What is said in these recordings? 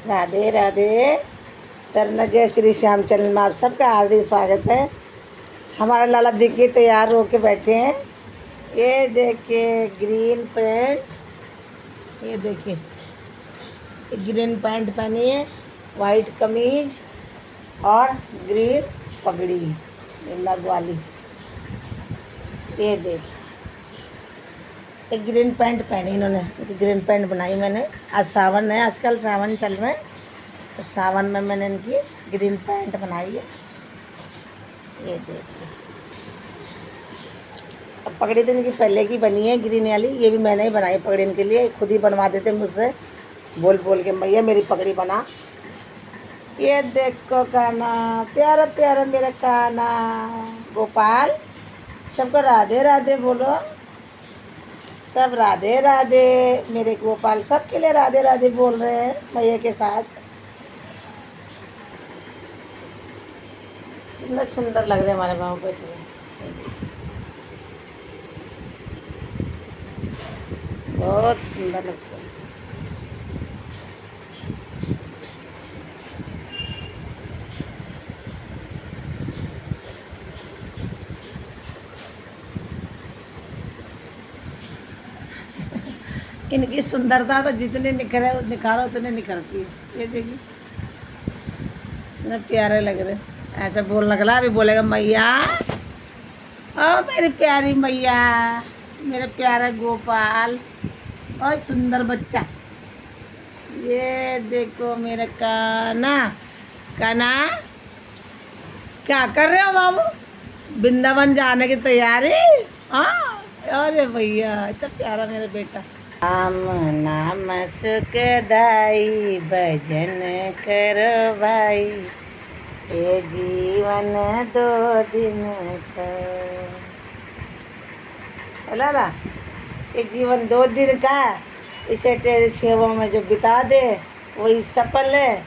राधे राधे। चरण जय श्री श्याम चैनल में आप सबका हार्दिक स्वागत है। हमारा लाला देखिए तैयार होके बैठे हैं। ये देखिए ग्रीन पैंट, ये देखिए ग्रीन पैंट पहनी है, वाइट कमीज और ग्रीन पगड़ी, ये नग वाली। ये देखिए एक ग्रीन पैंट पहनी इन्होंने, ग्रीन पैंट बनाई मैंने। आज सावन है, आजकल सावन चल रहा है, तो सावन में मैंने इनकी ग्रीन पैंट बनाई है। ये देखिए, अब पगड़ी तो इनकी पहले की बनी है ग्रीन वाली, ये भी मैंने ही बनाई पगड़ी इनके लिए। खुद ही बनवा देते मुझसे बोल बोल के, भैया मेरी पगड़ी बना। ये देखो काना, प्यारा प्यारा मेरा काना गोपाल। सबको राधे राधे बोलो, सब राधे राधे। मेरे गोपाल सबके लिए राधे राधे बोल रहे हैं भैया के साथ। कितना सुंदर लग रहे हैं हमारे बाबू पे, बहुत सुंदर लगता है। इनकी सुंदरता तो जितने निखारो उतने निखरती है। ये देखिए इतने प्यारे लग रहे। ऐसे बोलने लगा, अभी बोलेगा मैया, ओ मेरी प्यारी मैया, मेरे प्यारा गोपाल और सुंदर बच्चा। ये देखो मेरा काना। काना क्या कर रहे हो बाबू? वृंदावन जाने की तैयारी? हाँ, अरे भैया इतना प्यारा मेरा बेटा। राम नाम सुखदाई, भजन करो भाई, ये जीवन 2 दिन का। लाला, ये जीवन 2 दिन का, इसे तेरी सेवा में जो बिता दे वही सफल है,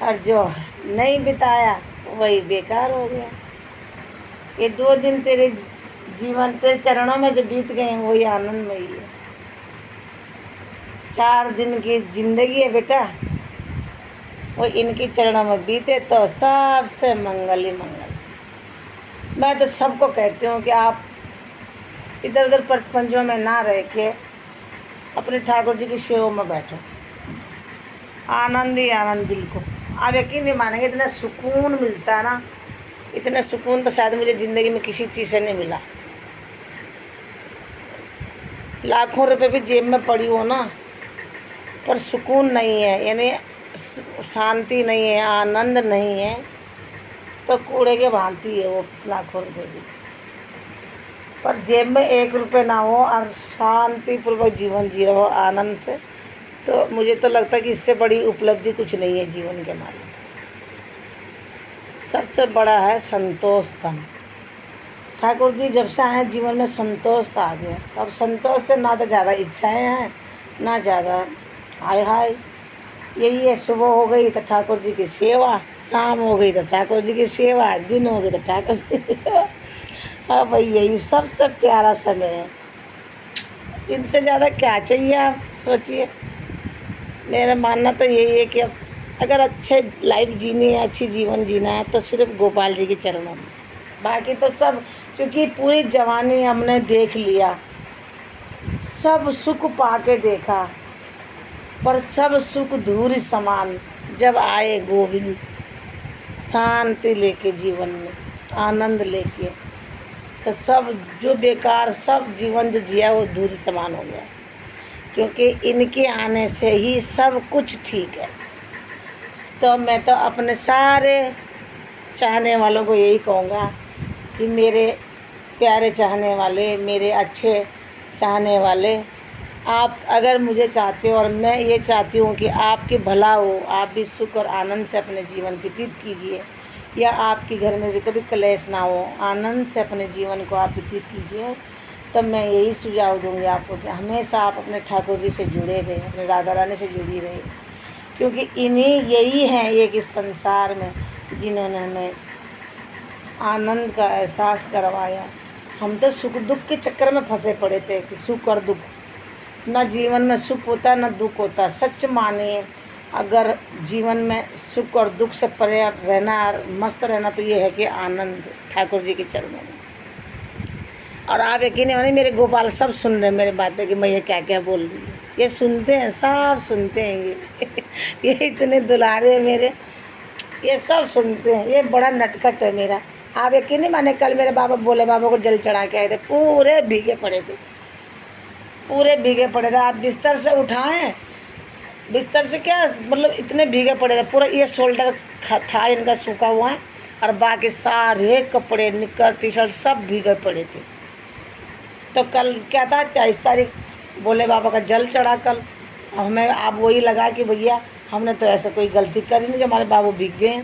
और जो नहीं बिताया वही बेकार हो गया। ये 2 दिन तेरे जीवन, तेरे चरणों में जो बीत गए हैं वही आनंदमयी है। 4 दिन की जिंदगी है बेटा, वो इनके चरणों में बीते तो सबसे मंगल ही मंगल। मैं तो सबको कहती हूँ कि आप इधर उधर प्रपंचों में ना रह के अपने ठाकुर जी की सेवा में बैठो, आनंद ही आनंद दिल को। आप यकीन नहीं मानेंगे, इतना सुकून मिलता है ना, इतना सुकून तो शायद मुझे ज़िंदगी में किसी चीज़ से नहीं मिला। लाखों रुपए भी जेब में पड़ी हो ना, पर सुकून नहीं है, यानी शांति नहीं है, आनंद नहीं है, तो कूड़े के भांति है वो लाखों रुपए भी। पर जेब में 1 रुपये ना हो और शांतिपूर्वक जीवन जी रहे हो आनंद से, तो मुझे तो लगता है कि इससे बड़ी उपलब्धि कुछ नहीं है जीवन के हमारे। सबसे बड़ा है संतोष धन। ठाकुर जी जब से आए जीवन में संतोष आ गया, तो अब संतोष से ना तो ज़्यादा इच्छाएं हैं ना ज़्यादा हाय हाय। यही है, सुबह हो गई तो ठाकुर जी की सेवा, शाम हो गई तो ठाकुर जी की सेवा, दिन हो गई तो ठाकुर जी की सेवा। हाँ भाई, यही सबसे प्यारा समय है। इनसे ज़्यादा क्या चाहिए आप सोचिए। मेरा मानना तो यही है कि अब अगर अच्छे लाइफ जीनी है, अच्छी जीवन जीना है, तो सिर्फ गोपाल जी के चरणों में। बाकी तो सब, क्योंकि पूरी जवानी हमने देख लिया, सब सुख पाके देखा, पर सब सुख धूरी समान। जब आए गोविंद शांति लेके जीवन में, आनंद लेके, तो सब जो बेकार सब जीवन जो जिया वो धूरी समान हो गया। क्योंकि इनके आने से ही सब कुछ ठीक है। तो मैं तो अपने सारे चाहने वालों को यही कहूँगा कि मेरे प्यारे चाहने वाले, मेरे अच्छे चाहने वाले, आप अगर मुझे चाहते हो और मैं ये चाहती हूँ कि आपके भला हो, आप भी सुख और आनंद से अपने जीवन व्यतीत कीजिए, या आपके घर में भी कभी क्लेश ना हो, आनंद से अपने जीवन को आप व्यतीत कीजिए, तो मैं यही सुझाव दूँगी आपको कि हमेशा आप अपने ठाकुर जी से जुड़े रहें, अपने राधा रानी से जुड़ी रहे। क्योंकि इन्हीं यही हैं ये कि संसार में जिन्होंने हमें आनंद का एहसास करवाया। हम तो सुख दुख के चक्कर में फंसे पड़े थे कि सुख और दुख, न जीवन में सुख होता न दुख होता। सच मानिए अगर जीवन में सुख और दुख से परे रहना और मस्त रहना तो ये है कि आनंद ठाकुर जी के चरणों में। और आप यकीन नहीं मानिए, मेरे गोपाल सब सुन रहे हैं मेरे बातें कि मैं ये क्या क्या बोल रही हूँ। ये सुनते हैं, सब सुनते हैं ये ये इतने दुलारे हैं मेरे, ये सब सुनते हैं। ये बड़ा नटखट है मेरा। आप यकीन नहीं माने, कल मेरे बाबा भोले बाबा को जल चढ़ा के आए थे, पूरे भीगे पड़े थे, पूरे भीगे पड़े थे। आप बिस्तर से उठाएं, बिस्तर से क्या मतलब इतने भीगे पड़े थे, पूरा ये शोल्डर था इनका सूखा हुआ है और बाकी सारे कपड़े निक्कर टी शर्ट सब भीगे पड़े थे। तो कल क्या था, 23 तारीख, भोले बाबा का जल चढ़ा कल। अब हमें आप वही लगा कि भैया हमने तो ऐसा कोई गलती करी नहीं जो हमारे बाबू भीग गए हैं,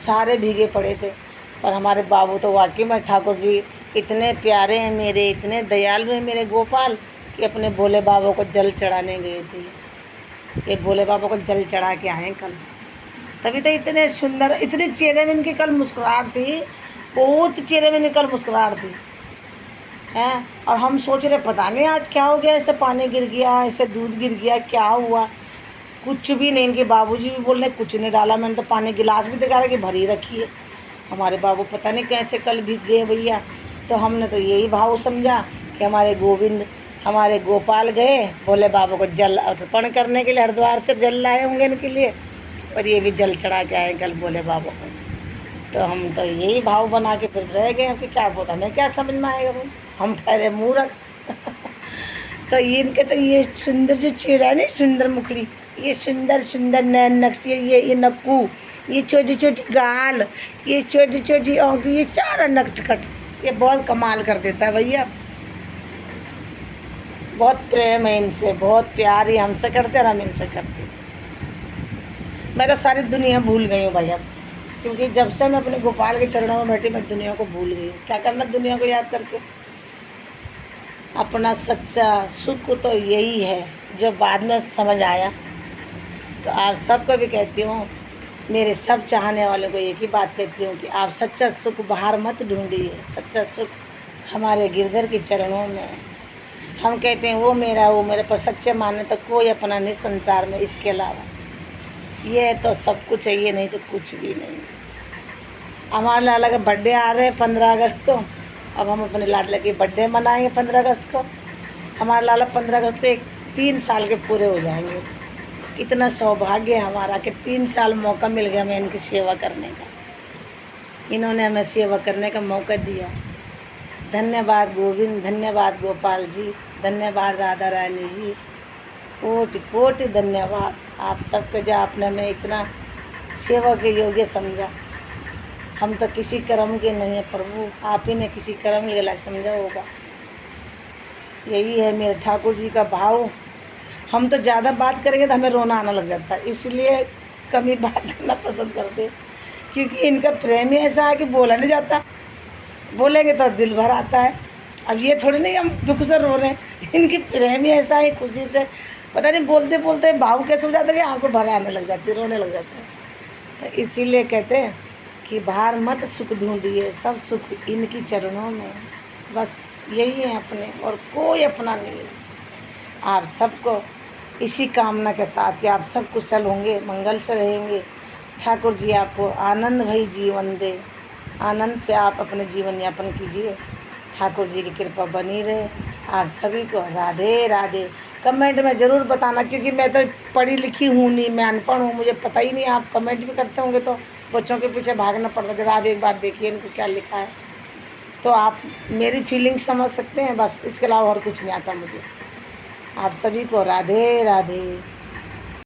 सारे भीगे पड़े थे। पर हमारे बाबू तो वाकई में ठाकुर जी इतने प्यारे हैं मेरे, इतने दयालु हैं मेरे गोपाल कि अपने भोले बाबा को जल चढ़ाने गए थे। ये भोले बाबा को जल चढ़ा के आए कल, तभी तो इतने सुंदर, इतने चेहरे में इनकी कल मुस्कुराहट थी, बहुत चेहरे में इनकी कल मुस्कुराहट थी हैं। और हम सोच रहे पता नहीं आज क्या हो गया, ऐसे पानी गिर गया, ऐसे दूध गिर गया, क्या हुआ। कुछ भी नहीं, इनके बाबूजी भी बोल रहे कुछ नहीं डाला, मैंने तो पानी गिलास भी दिखा रहा कि भरी रखी है। हमारे बाबू पता नहीं कैसे कल भीग गए भैया। तो हमने तो यही भाव समझा कि हमारे गोविंद, हमारे गोपाल गए भोले बाबा को जल अर्पण करने के लिए, हरिद्वार से जल लाए होंगे इनके लिए, और ये भी जल चढ़ा के आए कल भोले बाबा को। तो हम तो यही भाव बना के फिर रह गए कि क्या पता हमें क्या समझ में आएगा भाई, हम ठहरे मूर्ख। तो इनके तो ये सुंदर जो चेहरा है ना, सुंदर मुखड़ी, ये सुंदर सुंदर नैन नक्श, ये नक्कू, ये छोटी छोटी गाल, ये छोटी छोटी आँखें, ये सारा नटखट, ये बहुत कमाल कर देता है भैया। बहुत प्रेम है इनसे, बहुत प्यार ही हमसे करते और हम इनसे करते। मैं तो सारी दुनिया भूल गई हूँ भाई अब, क्योंकि जब से मैं अपने गोपाल के चरणों में बैठी मैं दुनिया को भूल गई हूँ। क्या करना दुनिया को याद करके, अपना सच्चा सुख तो यही है जो बाद में समझ आया। तो आप सबको भी कहती हूँ, मेरे सब चाहने वालों को एक ही बात कहती हूँ कि आप सच्चा सुख बाहर मत ढूंढिए, सच्चा सुख हमारे गिरधर के चरणों में है। हम कहते हैं वो मेरे, पर सच्चे माने तो कोई अपना नहीं संसार में इसके अलावा। ये तो सब कुछ है, ये नहीं तो कुछ भी नहीं। हमारे लाला का बर्थडे आ रहे हैं 15 अगस्त को। अब हम अपने लाडले की बर्थडे मनाएंगे 15 अगस्त को। हमारा लाला 15 अगस्त को 3 साल के पूरे हो जाएंगे। कितना सौभाग्य है हमारा कि 3 साल मौका मिल गया हमें इनकी सेवा करने का। इन्होंने हमें सेवा करने का मौका दिया। धन्यवाद गोविंद, धन्यवाद गोपाल जी, धन्यवाद राधा रानी जी, कोटि कोटि धन्यवाद आप सबके जो आपने हमें इतना सेवा के योग्य समझा। हम तो किसी कर्म के नहीं है प्रभु, आप ही ने किसी कर्म के लायक समझा होगा। यही है मेरे ठाकुर जी का भाव। हम तो ज़्यादा बात करेंगे तो हमें रोना आने लग जाता है, इसलिए कम ही बात करना पसंद करते, क्योंकि इनका प्रेम ही ऐसा है कि बोला नहीं जाता, बोलेंगे तो दिल भर आता है। अब ये थोड़ी नहीं हम दुख से रो रहे हैं, इनकी प्रेम ही ऐसा है, खुशी से पता नहीं बोलते बोलते भाव कैसे हो जाता है कि आंखों भर आने लग जाती है, रोने लग जाता है। तो इसीलिए कहते हैं कि बाहर मत सुख ढूंढिए, सब सुख इनकी चरणों में, बस यही है अपने और कोई अपना नहीं है। आप सबको इसी कामना के साथ कि आप सब कुशल होंगे, मंगल से रहेंगे। ठाकुर जी आपको आनंद भई जीवन दे, आनंद से आप अपने जीवन यापन कीजिए। ठाकुर जी की कृपा बनी रहे। आप सभी को राधे राधे। कमेंट में ज़रूर बताना, क्योंकि मैं तो पढ़ी लिखी हूँ नहीं, मैं अनपढ़ हूँ, मुझे पता ही नहीं। आप कमेंट भी करते होंगे तो बच्चों के पीछे भागना पड़ता है। आप एक बार देखिए इनको क्या लिखा है, तो आप मेरी फीलिंग समझ सकते हैं। बस इसके अलावा और कुछ नहीं आता मुझे। आप सभी को राधे राधे।